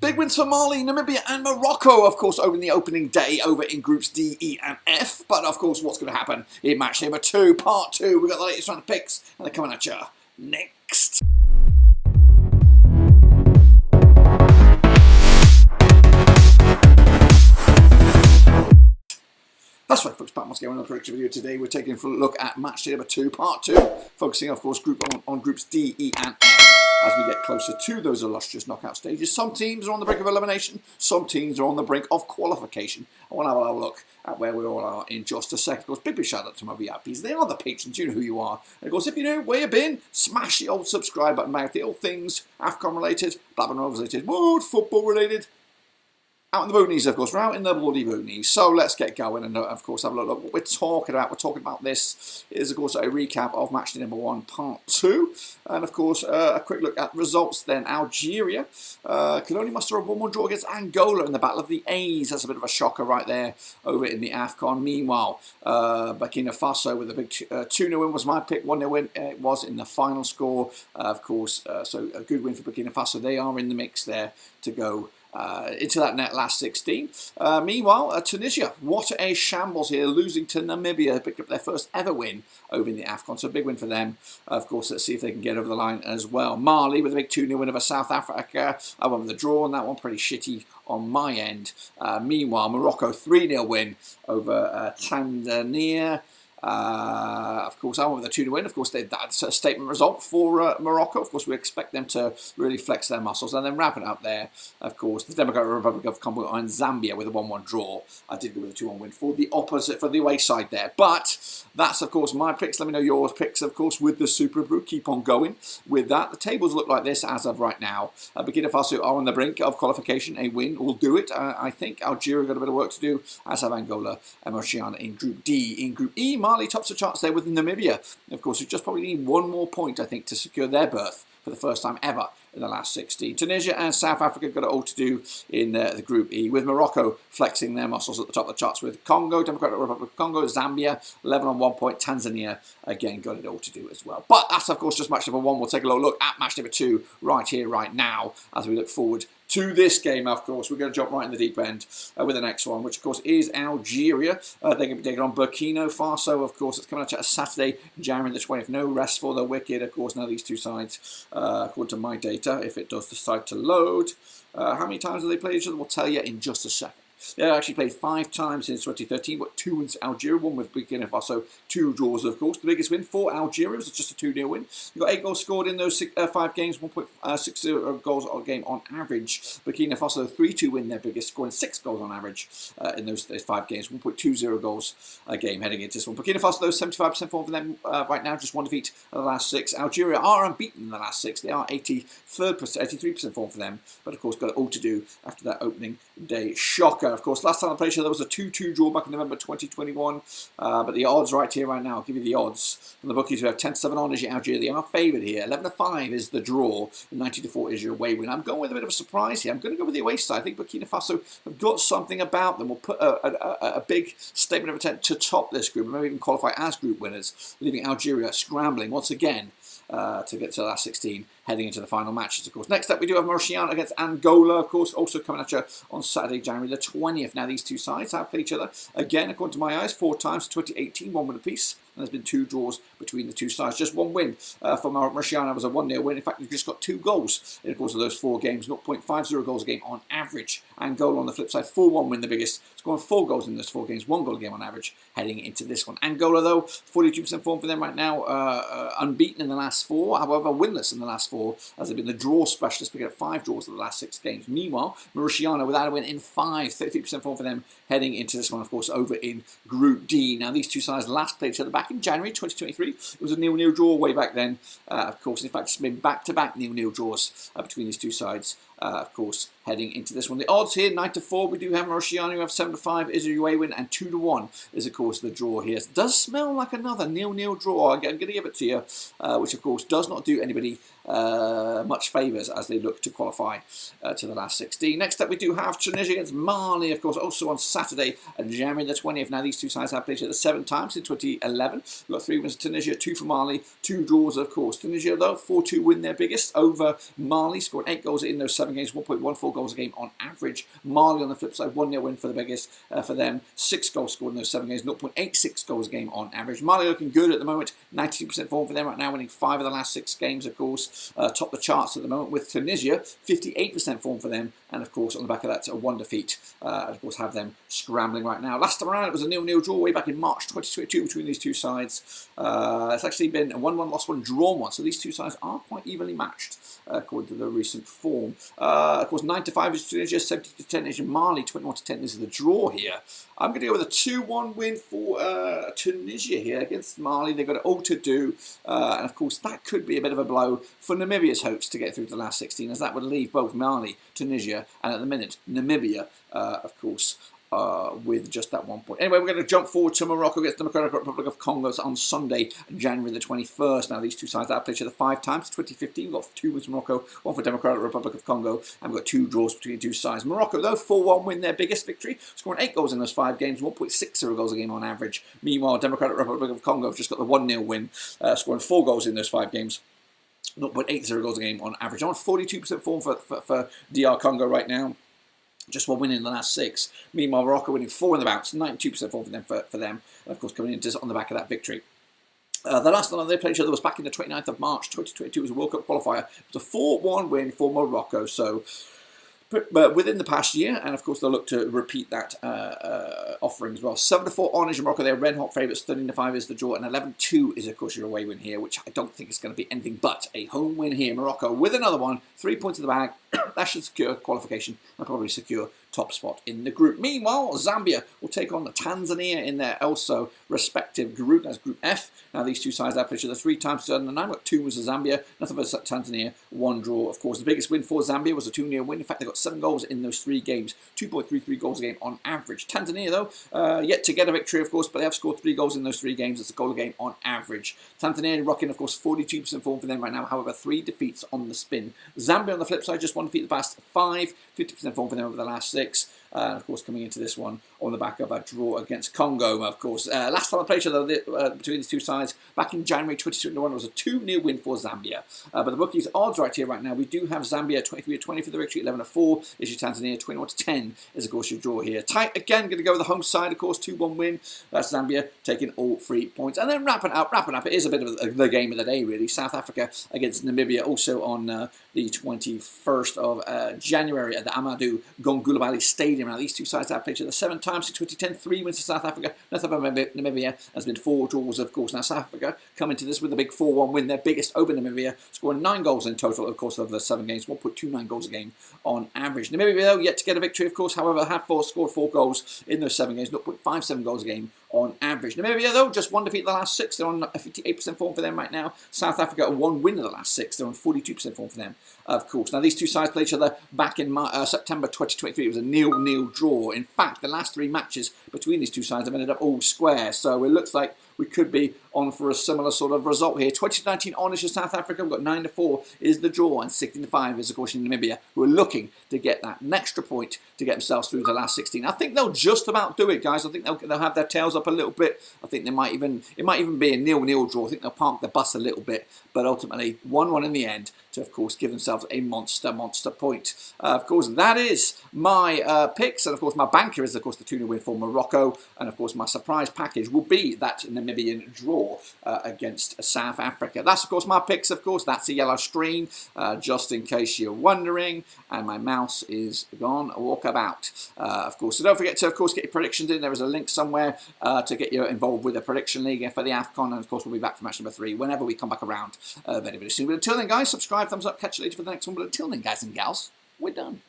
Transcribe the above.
Big wins for Mali, Namibia and Morocco, of course, over the opening day over in Groups D, E and F. But, of course, what's going to happen in match number 2, part 2? We've got the latest round of picks, and they're coming at you next. That's right, folks, back once again on the prediction video. Today we're taking a look at match day number 2, part 2, focusing, of course, on Groups D, E and F. As we get closer to those illustrious knockout stages, some teams are on the brink of elimination, some teams are on the brink of qualification. I want to have a look at where we all are in just a second. Of course, big shout out to my VIPs. They are the patrons, you know who you are. And of course, if you know where you've been, smash the old subscribe button about the old things, AFCON related, Blackburn Rovers related, world football related. Out in the boonies, of course. We're out in the bloody boonies. So let's get going and, of course, have a look at what we're talking about. We're talking about this is, of course, a recap of match day number 1, part 2. And, of course, a quick look at results then. Algeria could only muster a 1-1 draw against Angola in the Battle of the A's. That's a bit of a shocker right there over in the AFCON. Meanwhile, Burkina Faso with a big 2-0 win was my pick. 1-0 win it was in the final score, of course. So a good win for Burkina Faso. They are in the mix there to go into that net last 16. Meanwhile, Tunisia, what a shambles here, losing to Namibia, picked up their first ever win over in the AFCON, so a big win for them. Of course, let's see if they can get over the line as well. Mali with a big 2-0 win over South Africa. I went with the draw on that one, pretty shitty on my end. Meanwhile, Morocco 3-0 win over Tanzania. Of course, I went with a 2-0 win. Of course, that's a statement result for Morocco. Of course, we expect them to really flex their muscles. And then wrapping up there, of course, the Democratic Republic of Congo and Zambia with a 1-1 draw. I did go with a 2-1 win for the opposite, for the away side there. But that's, of course, my picks. Let me know your picks, of course, with the Super Brew. Keep on going with that. The tables look like this as of right now. Burkina Faso are on the brink of qualification. A win will do it. I think Algeria got a bit of work to do, as have Angola and Mauritania in Group D. In Group E, Mali tops the charts there with Namibia. Of course, we just probably need one more point, I think, to secure their berth for the first time ever in the last 16. Tunisia and South Africa got it all to do in the Group E, with Morocco flexing their muscles at the top of the charts with Congo, Democratic Republic of Congo, Zambia, 11 on 1 point. Tanzania, again, got it all to do as well. But that's, of course, just match number 1. We'll take a little look at match number 2 right here, right now, as we look forward to this game. Of course, we're going to jump right in the deep end with the next one, which, of course, is Algeria. They're going to be taking on Burkina Faso. Of course, it's coming out Saturday, January the 20th. No rest for the wicked. Of course, now these two sides, according to my data, if it does decide to load. How many times have they played each other? We'll tell you in just a second. They actually played 5 times since 2013, but 2 wins Algeria, 1 with Burkina Faso, 2 draws, of course. The biggest win for Algeria was just a 2-0 win. You've got 8 goals scored in those 5 games, 1.60 goals a game on average. Burkina Faso, 3-2 win, their biggest, scoring 6 goals on average in those 5 games, 1.20 goals a game heading into this one. Burkina Faso, though, 75% form for them right now, just 1 defeat in the last 6. Algeria are unbeaten in the last 6. They are 83% form for them, but of course got it all to do after that opening day shocker. Of course, last time I played here, there was a 2-2 draw back in November 2021. But the odds right here, right now, I'll give you the odds from the bookies. We have 10-7 on as your Algeria. They are favoured here. 11-5 is the draw. 90-4 is your away win. I'm going with a bit of a surprise here. I'm going to go with the away side. I think Burkina Faso have got something about them. We'll put a big statement of intent to top this group and maybe even qualify as group winners, leaving Algeria scrambling once again to get to the last 16, heading into the final matches, of course. Next up, we do have Mauritania against Angola, of course, also coming at you on Saturday, January the 20th. Now, these two sides have played each other, again, according to my eyes, 4 times, 2018, 1 win apiece. And there's been 2 draws between the two sides. Just 1 win for Mauritania was a 1-0 win. In fact, you've just got 2 goals in the course of those 4 games, 0.50 goals a game on average. Angola, on the flip side, 4-1 win, the biggest, scoring 4 goals in those 4 games, 1 goal a game on average, heading into this one. Angola, though, 42% form for them right now, unbeaten in the last 4, however, winless in the last 4, as they've been the draw specialist, picking up 5 draws in the last 6 games. Meanwhile, Mauritania, without a win in 5, 33% form for them, heading into this one, of course, over in Group D. Now, these two sides last played each other back in January 2023. It was a 0-0 draw way back then, of course. In fact, it's been back-to-back 0-0 draws between these two sides, of course, heading into this one. The odds here, 9-4, we do have Mauritania, we have 7-5 is a away win, and 2-1 is, of course, the draw here. It does smell like another 0-0 draw. I'm going to give it to you, which, of course, does not do anybody much favours as they look to qualify to the last 16. Next up, we do have Tunisia against Mali, of course, also on Saturday, January the 20th. Now, these two sides have played each other 7 times in 2011. We've got 3 wins for Tunisia, 2 for Mali, 2 draws, of course. Tunisia, though, 4-2 win, their biggest over Mali, scored 8 goals in those 7 7 games, 1.14 goals a game on average. Mali on the flip side, 1-0 win for the biggest for them. 6 goals scored in those 7 games, 0.86 goals a game on average. Mali looking good at the moment, 92% form for them right now, winning 5 of the last 6 games, of course. Top the charts at the moment with Tunisia, 58% form for them, and of course on the back of that, a 1 defeat, and of course have them scrambling right now. Last time around it was a 0-0 draw way back in March 2022 between these two sides. It's actually been a 1-1 lost, 1 drawn 1, so these two sides are quite evenly matched according to the recent form. Of course 9-5 is Tunisia, 70-10 is Mali, 21-10 is the draw here. I'm going to go with a 2-1 win for Tunisia here against Mali. They've got it all to do, and of course that could be a bit of a blow for Namibia's hopes to get through to the last 16, as that would leave both Mali, Tunisia, and at the minute Namibia, of course, with just that 1 point. Anyway, we're going to jump forward to Morocco against the Democratic Republic of Congo on Sunday, January the 21st. Now, these two sides have played each other 5 times. 2015, we've got 2 wins for Morocco, 1 for Democratic Republic of Congo, and we've got 2 draws between the two sides. Morocco, though, 4-1 win, their biggest victory, scoring 8 goals in those 5 games, 1.60 goals a game on average. Meanwhile, Democratic Republic of Congo have just got the 1-0 win, scoring 4 goals in those 5 games. 0.80 goals a game on average. On 42% form for DR Congo right now. Just 1 win in the last 6. Meanwhile, Morocco winning 4 in the bounce, 92% form for them, and of course coming in just on the back of that victory. The last time they played each other was back in the 29th of March 2022. It was a World Cup qualifier. It was a 4-1 win for Morocco. So, but within the past year, and of course they'll look to repeat that offering as well. 7-4 on is Morocco. They're red hot favourites. 13-5 is the draw, and 11-2 is of course your away win here, which I don't think is going to be anything but a home win here. Morocco with another one, 3 points in the bag. That should secure qualification and probably secure top spot in the group. Meanwhile, Zambia will take on Tanzania in their also respective group. That's Group F. Now, these two sides have played each other 3 times. 2009, got 2 wins for Zambia, nothing but Tanzania, 1 draw. Of course, the biggest win for Zambia was a 2-0 win. In fact, they got 7 goals in those 3 games, 2.33 goals a game on average. Tanzania, though, yet to get a victory, of course, but they have scored 3 goals in those 3 games. It's a goal a game on average. Tanzania rocking, of course, 42% form for them right now. However, 3 defeats on the spin. Zambia, on the flip side, just 1 defeat the past 5, 50% form for them over the last 6. And of course, coming into this one on the back of a draw against Congo, of course. Last time I played each other between these two sides, back in January 2021, it was a 2-0 win for Zambia. But the bookies' odds right here right now, we do have Zambia 23-20 for the victory, 11-4 is your Tanzania, 21-10 is of course your draw here. Tight again, going to go with the home side, of course, 2-1 win. That's Zambia taking all 3 points. And then wrapping up, it is a bit of the game of the day, really. South Africa against Namibia, also on the 21st of January at the Amadou Gongulabali Stadium. Now, these two sides have played each other 7 times since 2010, 3 wins for South Africa. Nothing but Namibia has been 4 draws, of course. Now, South Africa come into this with a big 4-1 win, their biggest over Namibia, scoring 9 goals in total, of course, over the 7 games, 1.29 goals a game on average. Namibia, though, yet to get a victory, of course. However, have scored 4 goals in those 7 games, 0.57 goals a game on average. Namibia, though, just 1 defeat in the last 6. They're on a 58% form for them right now. South Africa, a 1 win in the last 6. They're on 42% form for them, of course. Now, these two sides played each other back in September 2023. It was a 0-0 draw. In fact, the last 3 matches between these two sides have ended up all square. So it looks like we could be on for a similar sort of result here. 2019 honours for South Africa. We've got 9-4 is the draw, and 16-5 is, of course, in Namibia, who are looking to get that extra point to get themselves through the last 16. I think they'll just about do it, guys. I think they'll have their tails up a little bit. I think it might even be a 0-0 draw. I think they'll park the bus a little bit, but ultimately 1-1 in the end to, of course, give themselves a monster point. Of course, that is my picks, and of course, my banker is, of course, the 2-0 win for Morocco, and of course, my surprise package will be that Namibian draw against South Africa. That's, of course, my picks. Of course, that's a yellow screen, just in case you're wondering, and my mouse is gone walkabout. Of course, so don't forget to, of course, get your predictions in. There is a link somewhere to get you involved with the prediction league for the AFCON, and of course, we'll be back for match number 3 whenever we come back around very, very soon. But until then, guys, subscribe, thumbs up, catch you later for the next one. But until then, guys and gals, we're done.